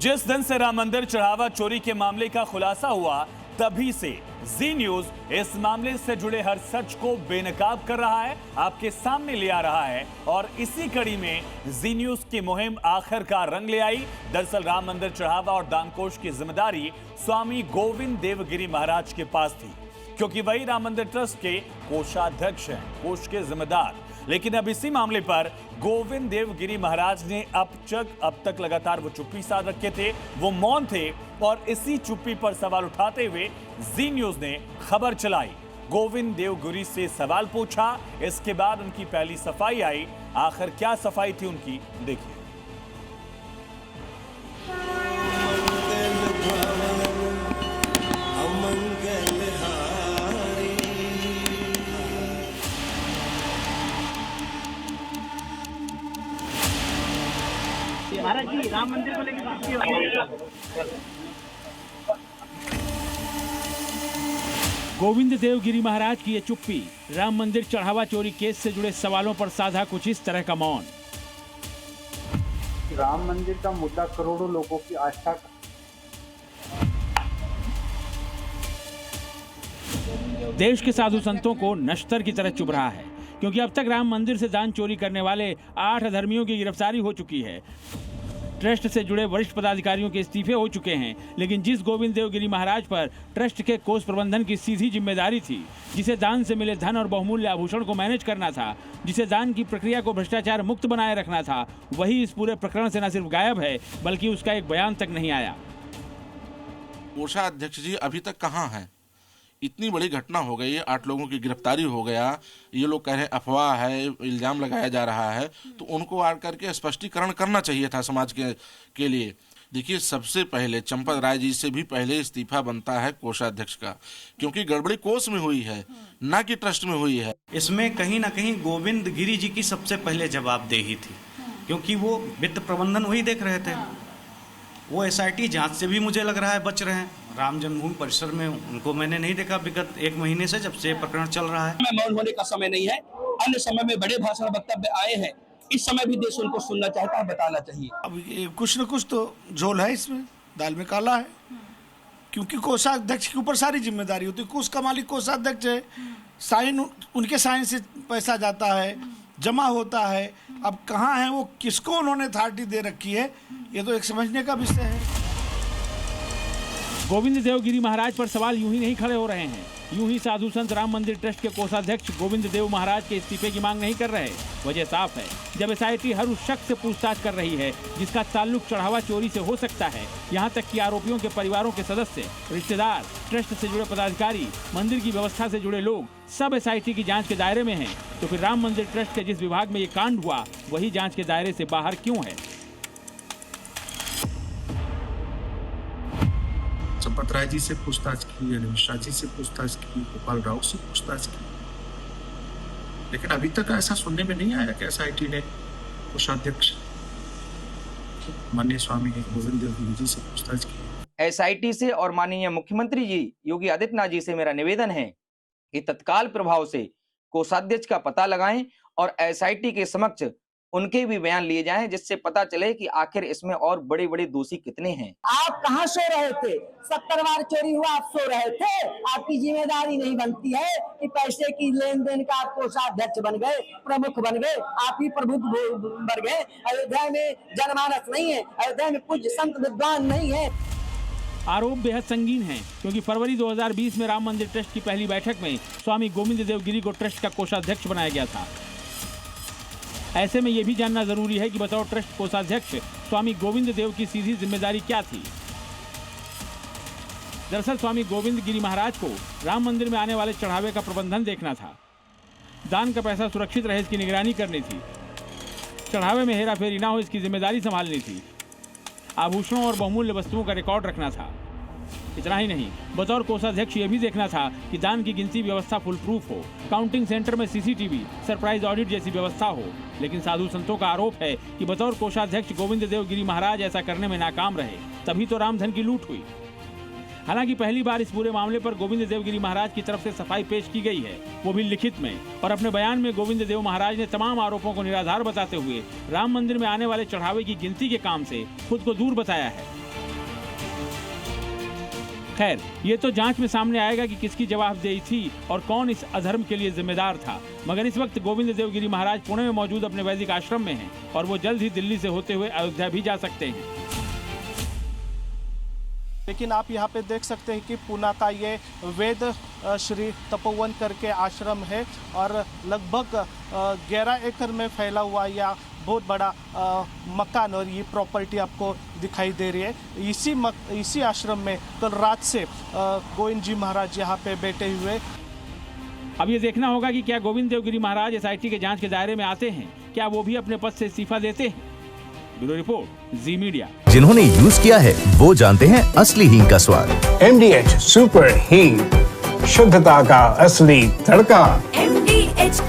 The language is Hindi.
जिस दिन से राम मंदिर चढ़ावा चोरी के मामले का खुलासा हुआ, तभी से जी न्यूज इस मामले से जुड़े हर सच को बेनकाब कर रहा है, आपके सामने ले आ रहा है। और इसी कड़ी में जी न्यूज की मुहिम आखिरकार रंग ले आई। दरअसल राम मंदिर चढ़ावा और दानकोष की जिम्मेदारी स्वामी गोविंद देवगिरी महाराज के पास थी, क्योंकि वही राम मंदिर ट्रस्ट के कोषाध्यक्ष हैं, कोष के जिम्मेदार। लेकिन अब इसी मामले पर गोविंद देवगिरी महाराज ने अब तक लगातार वो चुप्पी साध रखे थे, वो मौन थे। और इसी चुप्पी पर सवाल उठाते हुए जी न्यूज ने खबर चलाई, गोविंद देवगिरी से सवाल पूछा। इसके बाद उनकी पहली सफाई आई। आखिर क्या सफाई थी उनकी, देखिए। महाराज जी, राम मंदिर को लेकर गोविंद देवगिरी महाराज की ये चुप्पी, राम मंदिर चढ़ावा चोरी केस से जुड़े सवालों पर साधा कुछ इस तरह का मौन। राम मंदिर का मुद्दा करोड़ों लोगों की आस्था का। देश के साधु संतों को नश्तर की तरह चुभ रहा है, क्योंकि अब तक राम मंदिर से दान चोरी करने वाले 8 अधर्मियों की गिरफ्तारी हो चुकी है। ट्रस्ट से जुड़े वरिष्ठ पदाधिकारियों के इस्तीफे हो चुके हैं। लेकिन जिस गोविंद देवगिरी महाराज पर ट्रस्ट के कोष प्रबंधन की सीधी जिम्मेदारी थी, जिसे दान से मिले धन और बहुमूल्य आभूषण को मैनेज करना था, जिसे दान की प्रक्रिया को भ्रष्टाचार मुक्त बनाए रखना था, वही इस पूरे प्रकरण से न सिर्फ गायब है, बल्कि उसका एक बयान तक नहीं आया। कोषाध्यक्ष जी अभी तक कहाँ हैं? इतनी बड़ी घटना हो गई है, 8 लोगों की गिरफ्तारी हो गया, ये लोग कह रहे हैं अफवाह है, इल्जाम लगाया जा रहा है, तो उनको आकर के स्पष्टीकरण करना चाहिए था समाज के लिए। देखिए, सबसे पहले चंपत राय जी से भी पहले इस्तीफा बनता है कोषाध्यक्ष का, क्योंकि गड़बड़ी कोष में हुई है, ना कि ट्रस्ट में हुई है। इसमें कहीं ना कहीं गोविंद गिरी जी की सबसे पहले जवाबदेही थी, क्योंकि वो वित्त प्रबंधन वही देख रहे थे। वो SIT जांच से भी मुझे लग रहा है बच रहे हैं। राम जन्मभूमि परिसर में उनको मैंने नहीं देखा विगत 1 महीने से, जब से प्रकरण चल रहा है। मौन होने का समय नहीं है। अन्य समय में बड़े भाषण वक्तव्य आए हैं, इस समय भी देश उनको सुनना चाहता है, बताना चाहिए। अब ये कुछ न कुछ तो झोल है इसमें, दाल में काला है, क्योंकि कोषाध्यक्ष के ऊपर सारी जिम्मेदारी होती है। कोष का मालिक कोषाध्यक्ष है, साइन उनके साइन से पैसा जाता है, जमा होता है। अब कहाँ है वो, किसको उन्होंने अथॉरिटी दे रखी है, ये तो एक समझने का विषय है। गोविंद देवगिरी महाराज पर सवाल यूं ही नहीं खड़े हो रहे हैं। यूं ही साधु संत राम मंदिर ट्रस्ट के कोषाध्यक्ष गोविंद देव महाराज के इस्तीफे की मांग नहीं कर रहे। वजह साफ है, जब SIT हर उस शख्स से पूछताछ कर रही है जिसका ताल्लुक चढ़ावा चोरी से हो सकता है, यहाँ तक कि आरोपियों के परिवारों के सदस्य, रिश्तेदार, ट्रस्ट से जुड़े पदाधिकारी, मंदिर की व्यवस्था से जुड़े लोग सब SIT की जांच के दायरे में हैं, तो फिर राम मंदिर ट्रस्ट के जिस विभाग में ये कांड हुआ, वही जांच के दायरे से बाहर क्यों है? चंपत राय जी से पूछताछ की, अनिल मिश्रा जी से पूछताछ की, गोपाल राव से पूछताछ की, लेकिन अभी तक ऐसा सुनने में नहीं आया कि SIT ने कोषाध्यक्ष माननीय स्वामी गोविंद देवगिरी जी से पूछताछ की। SIT से और माननीय मुख्यमंत्री जी योगी आदित्यनाथ जी से मेरा निवेदन है कि तत्काल प्रभाव से कोषाध्यक्ष का पता लगाएं और SIT के समक्ष उनके भी बयान लिए जाएं, जिससे पता चले कि आखिर इसमें और बड़े बड़े दोषी कितने हैं। आप कहाँ सो रहे थे? 70 बार चोरी हुआ, आप सो रहे थे? आपकी जिम्मेदारी नहीं बनती है कि पैसे की लेन देन का आप कोषाध्यक्ष बन गए, प्रमुख बन गए, आप ही प्रभु बन गए। अयोध्या में जनमानस नहीं है, अयोध्या में पूज्य संत विद्वान नहीं है। आरोप बेहद संगीन है, क्योंकि फरवरी 2020 में राम मंदिर ट्रस्ट की पहली बैठक में स्वामी गोविंद देवगिरी को ट्रस्ट का कोषाध्यक्ष बनाया गया था। ऐसे में यह भी जानना जरूरी है कि बतौर ट्रस्ट कोषाध्यक्ष स्वामी गोविंद देव की सीधी जिम्मेदारी क्या थी। दरअसल स्वामी गोविंद गिरी महाराज को राम मंदिर में आने वाले चढ़ावे का प्रबंधन देखना था, दान का पैसा सुरक्षित रहे इसकी निगरानी करनी थी, चढ़ावे में हेराफेरी ना हो इसकी जिम्मेदारी संभालनी थी, आभूषणों और बहुमूल्य वस्तुओं का रिकॉर्ड रखना था। इतना ही नहीं, बतौर कोषाध्यक्ष ये भी देखना था कि दान की गिनती व्यवस्था फुल प्रूफ हो, काउंटिंग सेंटर में CCTV, सरप्राइज ऑडिट जैसी व्यवस्था हो। लेकिन साधु संतों का आरोप है कि बतौर कोषाध्यक्ष गोविंद देवगिरी महाराज ऐसा करने में नाकाम रहे, तभी तो रामधन की लूट हुई। हालांकि पहली बार इस पूरे मामले पर गोविंद देवगिरी महाराज की तरफ से सफाई पेश की गई है, वो भी लिखित में। और अपने बयान में गोविंद देव महाराज ने तमाम आरोपों को निराधार बताते हुए राम मंदिर में आने वाले चढ़ावे की गिनती के काम से खुद को दूर बताया है। खैर, ये तो जांच में सामने आएगा कि किसकी जवाबदेही थी और कौन इस अधर्म के लिए जिम्मेदार था। मगर इस वक्त गोविंद देवगिरी महाराज पुणे में मौजूद अपने वैदिक आश्रम में हैं और वो जल्द ही दिल्ली से होते हुए अयोध्या भी जा सकते हैं। लेकिन आप यहाँ पे देख सकते हैं कि पूना का ये वेद श्री तपोवन करके आश्रम है और लगभग 11 एकड़ में फैला हुआ यह बहुत बड़ा मकान और ये प्रॉपर्टी आपको दिखाई दे रही है। इसी आश्रम में कल रात से गोविंद जी महाराज यहाँ पे बैठे हुए। अब ये देखना होगा कि क्या गोविंद देवगिरी महाराज एसआईटी के जांच के दायरे में आते हैं, क्या वो भी अपने पद से इस्तीफा देते हैं। ब्यूरो रिपोर्ट, जी मीडिया। जिन्होंने यूज किया है वो जानते हैं असली हींग का स्वाद। MDH सुपर हींग, शुद्धता का असली तड़का। MDH